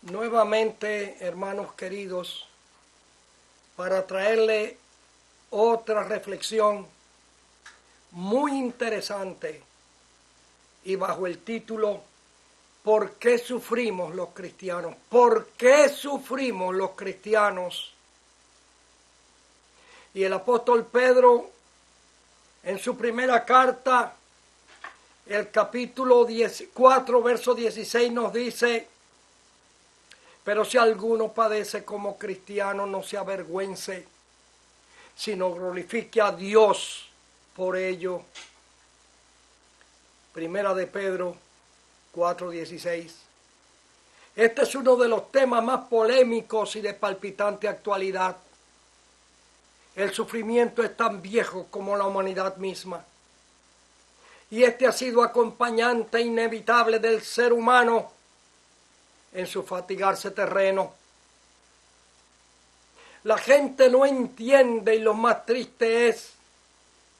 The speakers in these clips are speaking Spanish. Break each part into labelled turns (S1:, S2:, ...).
S1: nuevamente, hermanos queridos, para traerle otra reflexión muy interesante y bajo el título ¿Por qué sufrimos los cristianos? ¿Por qué sufrimos los cristianos? Y el apóstol Pedro, en su primera carta, el capítulo 4, verso 16 nos dice: pero si alguno padece como cristiano, no se avergüence, sino glorifique a Dios por ello. Primera de Pedro 4:16. Este es uno de los temas más polémicos y de palpitante actualidad. El sufrimiento es tan viejo como la humanidad misma. Y este ha sido acompañante inevitable del ser humano en su fatigarse terreno. La gente no entiende, y lo más triste es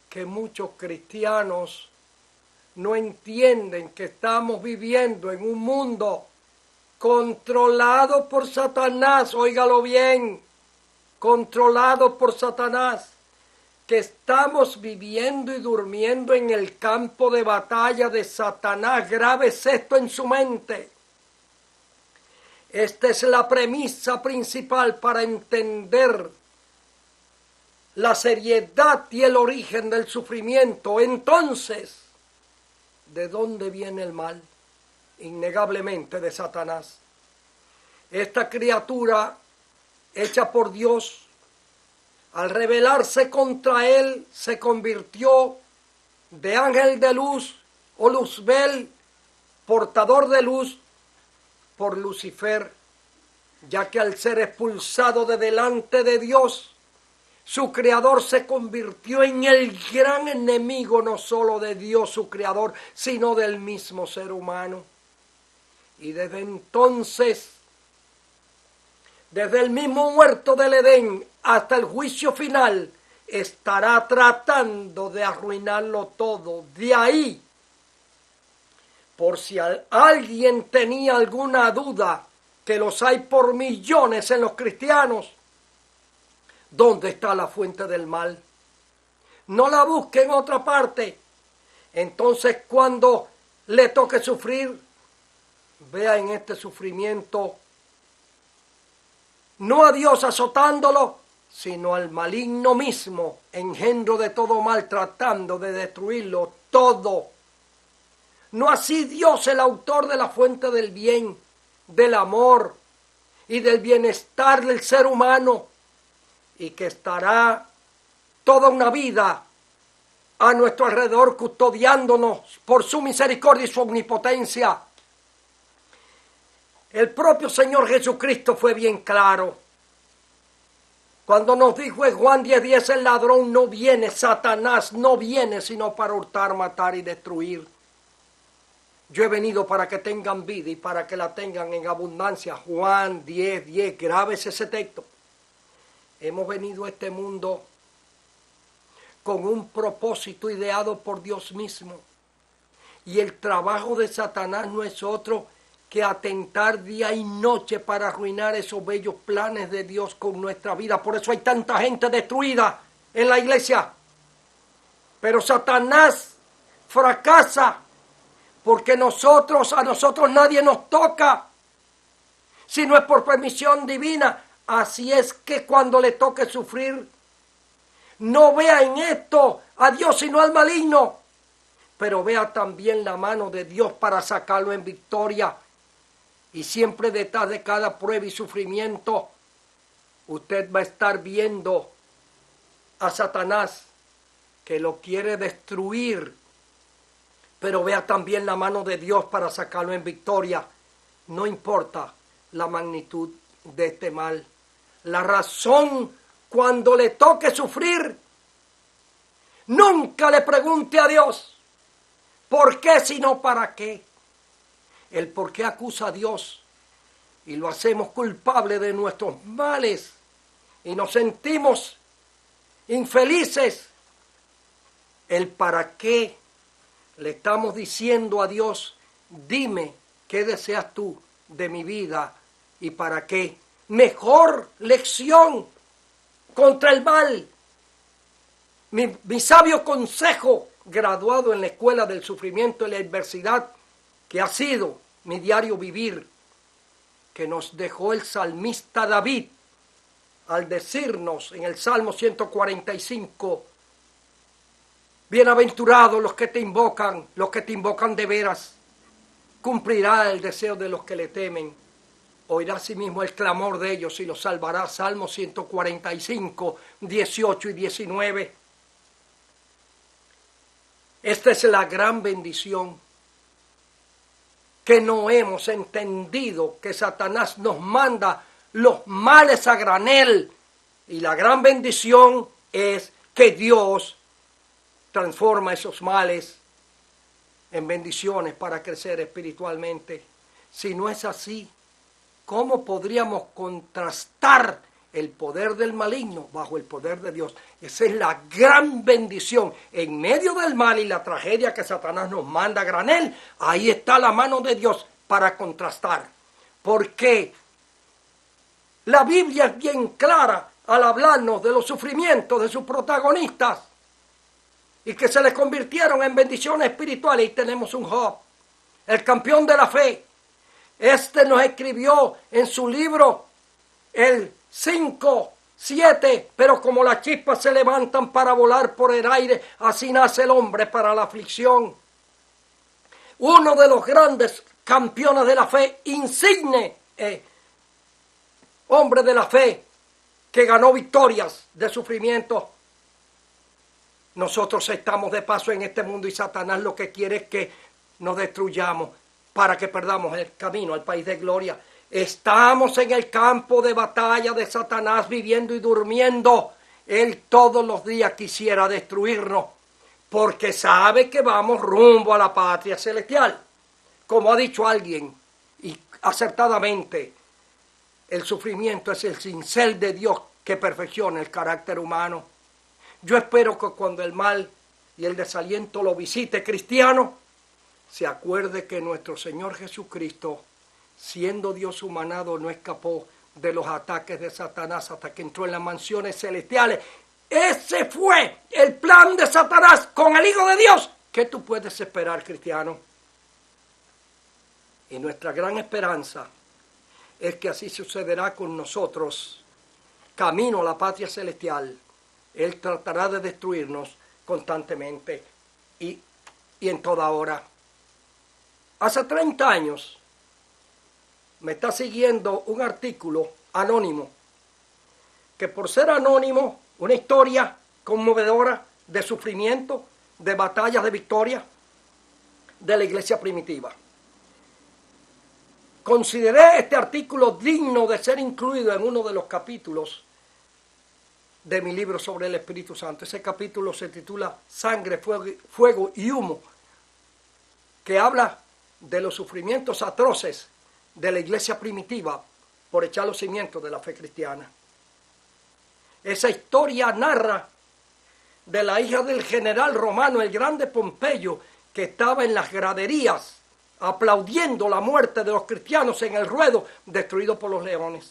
S1: que muchos cristianos no entienden que estamos viviendo en un mundo controlado por Satanás, óigalo bien, controlado por Satanás, que estamos viviendo y durmiendo en el campo de batalla de Satanás. Grábese esto en su mente. Esta es la premisa principal para entender la seriedad y el origen del sufrimiento. Entonces, ¿de dónde viene el mal? Innegablemente de Satanás. Esta criatura hecha por Dios, al rebelarse contra él, se convirtió de ángel de luz o luzbel, portador de luz, por Lucifer, ya que al ser expulsado de delante de Dios, su creador se convirtió en el gran enemigo no solo de Dios su creador, sino del mismo ser humano. Y desde entonces, desde el mismo huerto del Edén hasta el juicio final, estará tratando de arruinarlo todo. De ahí, por si alguien tenía alguna duda, que los hay por millones en los cristianos, ¿dónde está la fuente del mal? No la busque en otra parte. Entonces, cuando le toque sufrir, vea en este sufrimiento no a Dios azotándolo, sino al maligno mismo, engendro de todo mal, tratando de destruirlo todo. No así Dios, el autor de la fuente del bien, del amor y del bienestar del ser humano, y que estará toda una vida a nuestro alrededor custodiándonos por su misericordia y su omnipotencia. El propio Señor Jesucristo fue bien claro cuando nos dijo en Juan 10:10: el ladrón no viene, Satanás no viene sino para hurtar, matar y destruir. Yo he venido para que tengan vida y para que la tengan en abundancia. Juan 10:10, grábese ese texto. Hemos venido a este mundo con un propósito ideado por Dios mismo. Y el trabajo de Satanás no es otro que atentar día y noche para arruinar esos bellos planes de Dios con nuestra vida. Por eso hay tanta gente destruida en la iglesia. Pero Satanás fracasa porque a nosotros nadie nos toca, si no es por permisión divina. Así es que cuando le toque sufrir, no vea en esto a Dios sino al maligno, pero vea también la mano de Dios para sacarlo en victoria. Y siempre detrás de cada prueba y sufrimiento, usted va a estar viendo a Satanás que lo quiere destruir, pero vea también la mano de Dios para sacarlo en victoria. No importa la magnitud de este mal. La razón, cuando le toque sufrir, nunca le pregunte a Dios ¿por qué? Sino ¿para qué? El por qué acusa a Dios y lo hacemos culpable de nuestros males y nos sentimos infelices. El para qué le estamos diciendo a Dios: dime qué deseas tú de mi vida ¿Y para qué? Mejor lección contra el mal. Mi sabio consejo, graduado en la escuela del sufrimiento y la adversidad, que ha sido mi diario vivir, que nos dejó el salmista David, al decirnos en el Salmo 145, bienaventurados los que te invocan de veras, cumplirá el deseo de los que le temen, oirá asimismo el clamor de ellos y los salvará. Salmo 145, 18 y 19. Esta es la gran bendición, que no hemos entendido que Satanás nos manda los males a granel, y la gran bendición es que Dios transforma esos males en bendiciones para crecer espiritualmente. Si no es así, ¿cómo podríamos contrastar el poder del maligno bajo el poder de Dios? Esa es la gran bendición. En medio del mal y la tragedia que Satanás nos manda a granel, ahí está la mano de Dios para contrastar. Porque la Biblia es bien clara al hablarnos de los sufrimientos de sus protagonistas y que se les convirtieron en bendiciones espirituales. Y tenemos un Job, el campeón de la fe. Este nos escribió en su libro el 5:7, pero como las chispas se levantan para volar por el aire, así nace el hombre para la aflicción. Uno de los grandes campeones de la fe, insigne hombre de la fe, que ganó victorias de sufrimiento. Nosotros estamos de paso en este mundo y Satanás lo que quiere es que nos destruyamos para que perdamos el camino al país de gloria. Estamos en el campo de batalla de Satanás, viviendo y durmiendo. Él todos los días quisiera destruirnos, porque sabe que vamos rumbo a la patria celestial. Como ha dicho alguien, y acertadamente, el sufrimiento es el cincel de Dios que perfecciona el carácter humano. Yo espero que cuando el mal y el desaliento lo visite, cristiano, se acuerde que nuestro Señor Jesucristo, siendo Dios humanado, no escapó de los ataques de Satanás hasta que entró en las mansiones celestiales. Ese fue el plan de Satanás con el Hijo de Dios. ¿Qué tú puedes esperar, cristiano? Y nuestra gran esperanza es que así sucederá con nosotros, camino a la patria celestial. Él tratará de destruirnos constantemente y en toda hora. Hace 30 años me está siguiendo un artículo anónimo, que por ser anónimo, una historia conmovedora de sufrimiento, de batallas, de victoria de la iglesia primitiva. Consideré este artículo digno de ser incluido en uno de los capítulos de mi libro sobre el Espíritu Santo. Ese capítulo se titula Sangre, Fuego y Humo, que habla de los sufrimientos atroces de la iglesia primitiva por echar los cimientos de la fe cristiana. Esa historia narra de la hija del general romano, el grande Pompeyo, que estaba en las graderías aplaudiendo la muerte de los cristianos en el ruedo destruido por los leones.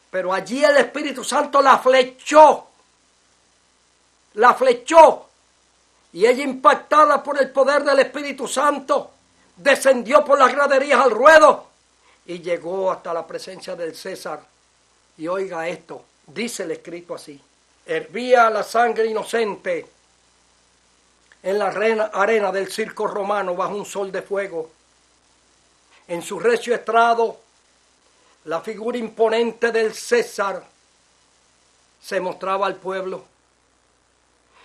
S1: Pero allí el Espíritu Santo la flechó, y ella, impactada por el poder del Espíritu Santo, descendió por las graderías al ruedo y llegó hasta la presencia del César. Y oiga esto, dice el escrito así: hervía la sangre inocente en la arena del circo romano bajo un sol de fuego. En su recio estrado, la figura imponente del César se mostraba al pueblo,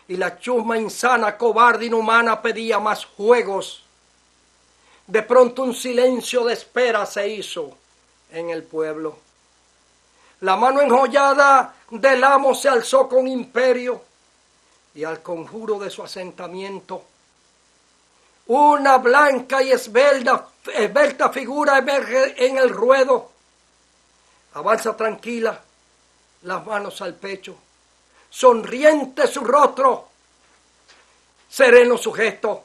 S1: y la chusma insana, cobarde, inhumana pedía más juegos. De pronto un silencio de espera se hizo en el pueblo. La mano enjollada del amo se alzó con imperio, y al conjuro de su asentamiento, una blanca y esbelta figura emerge en el ruedo. Avanza tranquila, las manos al pecho, sonriente su rostro, sereno su gesto.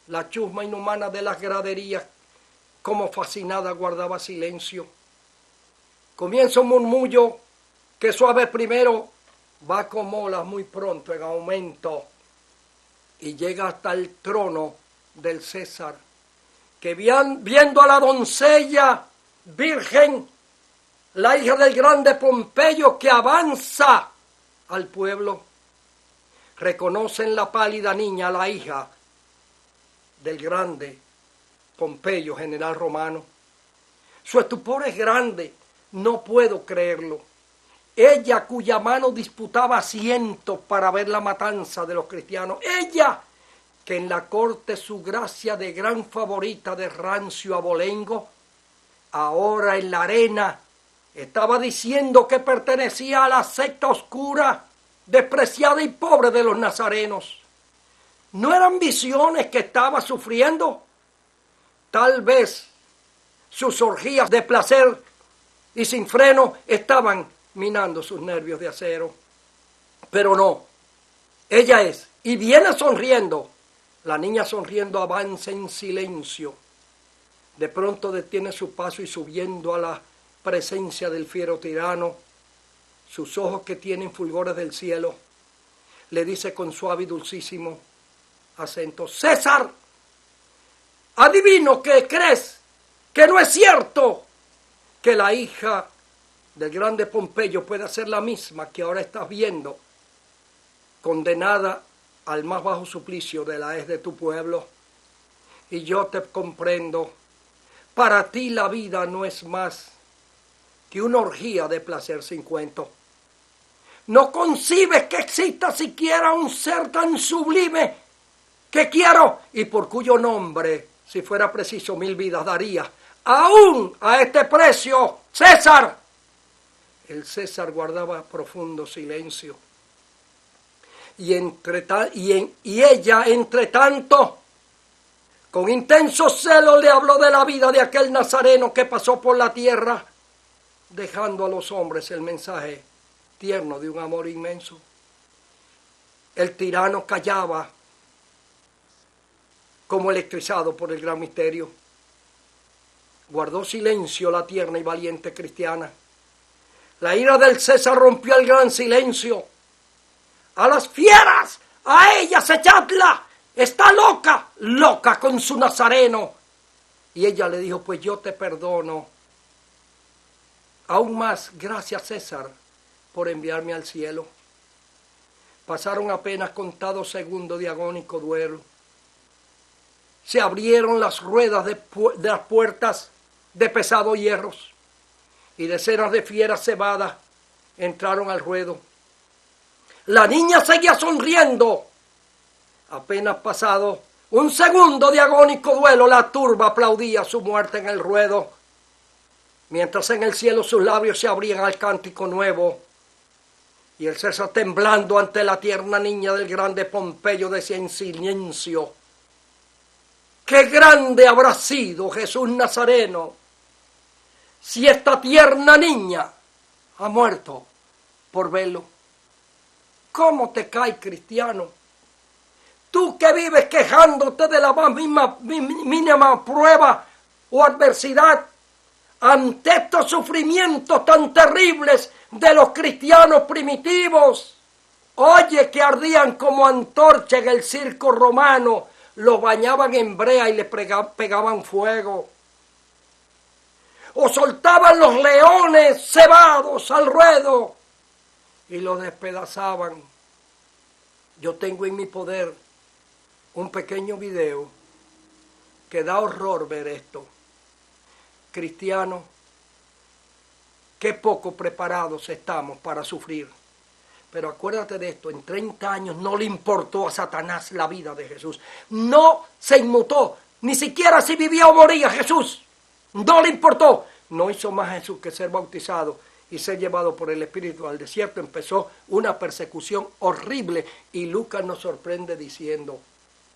S1: La chusma inhumana de las graderías, como fascinada, guardaba silencio. Comienza un murmullo que suave primero, va como olas muy pronto en aumento y llega hasta el trono del César, que viendo a la doncella virgen, la hija del grande Pompeyo que avanza al pueblo, reconoce en la pálida niña la hija del grande Pompeyo, general romano. Su estupor es grande, no puedo creerlo. Ella cuya mano disputaba asientos para ver la matanza de los cristianos, ella que en la corte su gracia de gran favorita de rancio abolengo, ahora en la arena estaba diciendo que pertenecía a la secta oscura, despreciada y pobre de los nazarenos. ¿No eran visiones que estaba sufriendo? Tal vez sus orgías de placer y sin freno estaban minando sus nervios de acero. Pero no, ella es, y viene sonriendo. La niña sonriendo avanza en silencio. De pronto detiene su paso y subiendo a la presencia del fiero tirano, sus ojos que tienen fulgores del cielo, le dice con suave y dulcísimo acento: César, adivino que crees que no es cierto que la hija del grande Pompeyo pueda ser la misma que ahora estás viendo, condenada al más bajo suplicio de la hez de tu pueblo. Y yo te comprendo, para ti la vida no es más que una orgía de placer sin cuento. No concibes que exista siquiera un ser tan sublime que quiero y por cuyo nombre, si fuera preciso, 1000 vidas daría, aún a este precio, César. El César guardaba profundo silencio. Y ella, entre tanto, con intenso celo le habló de la vida de aquel nazareno que pasó por la tierra, dejando a los hombres el mensaje tierno de un amor inmenso. El tirano callaba, como electrizado por el gran misterio. Guardó silencio la tierna y valiente cristiana. La ira del César rompió el gran silencio. ¡A las fieras! ¡A ella echadla! ¡Está loca! ¡Loca con su nazareno! Y ella le dijo: pues yo te perdono. Aún más, gracias César por enviarme al cielo. Pasaron apenas contados segundos de agónico duelo. Se abrieron las ruedas de las puertas de pesados hierros y decenas de fieras cebadas entraron al ruedo. La niña seguía sonriendo. Apenas pasado un segundo de agónico duelo, la turba aplaudía su muerte en el ruedo, mientras en el cielo sus labios se abrían al cántico nuevo. Y el César, temblando ante la tierna niña del grande Pompeyo, decía en silencio: ¡qué grande habrá sido Jesús Nazareno si esta tierna niña ha muerto por verlo! ¿Cómo te cae, cristiano? Tú que vives quejándote de la más mínima prueba o adversidad, ante estos sufrimientos tan terribles de los cristianos primitivos. Oye, que ardían como antorcha en el circo romano, los bañaban en brea y les pegaban fuego. O soltaban los leones cebados al ruedo y los despedazaban. Yo tengo en mi poder un pequeño video que da horror ver esto. Cristianos, qué poco preparados estamos para sufrir. Pero acuérdate de esto: en 30 años no le importó a Satanás la vida de Jesús. No se inmutó, ni siquiera si vivía o moría Jesús. No le importó. No hizo más Jesús que ser bautizado y ser llevado por el Espíritu al desierto. Empezó una persecución horrible y Lucas nos sorprende diciendo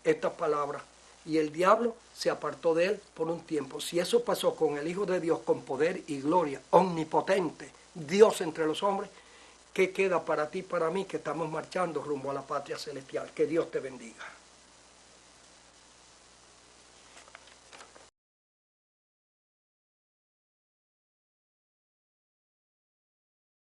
S1: estas palabras: y el diablo se apartó de él por un tiempo. Si eso pasó con el Hijo de Dios, con poder y gloria, omnipotente, Dios entre los hombres, ¿qué queda para ti y para mí que estamos marchando rumbo a la patria celestial? Que Dios te bendiga.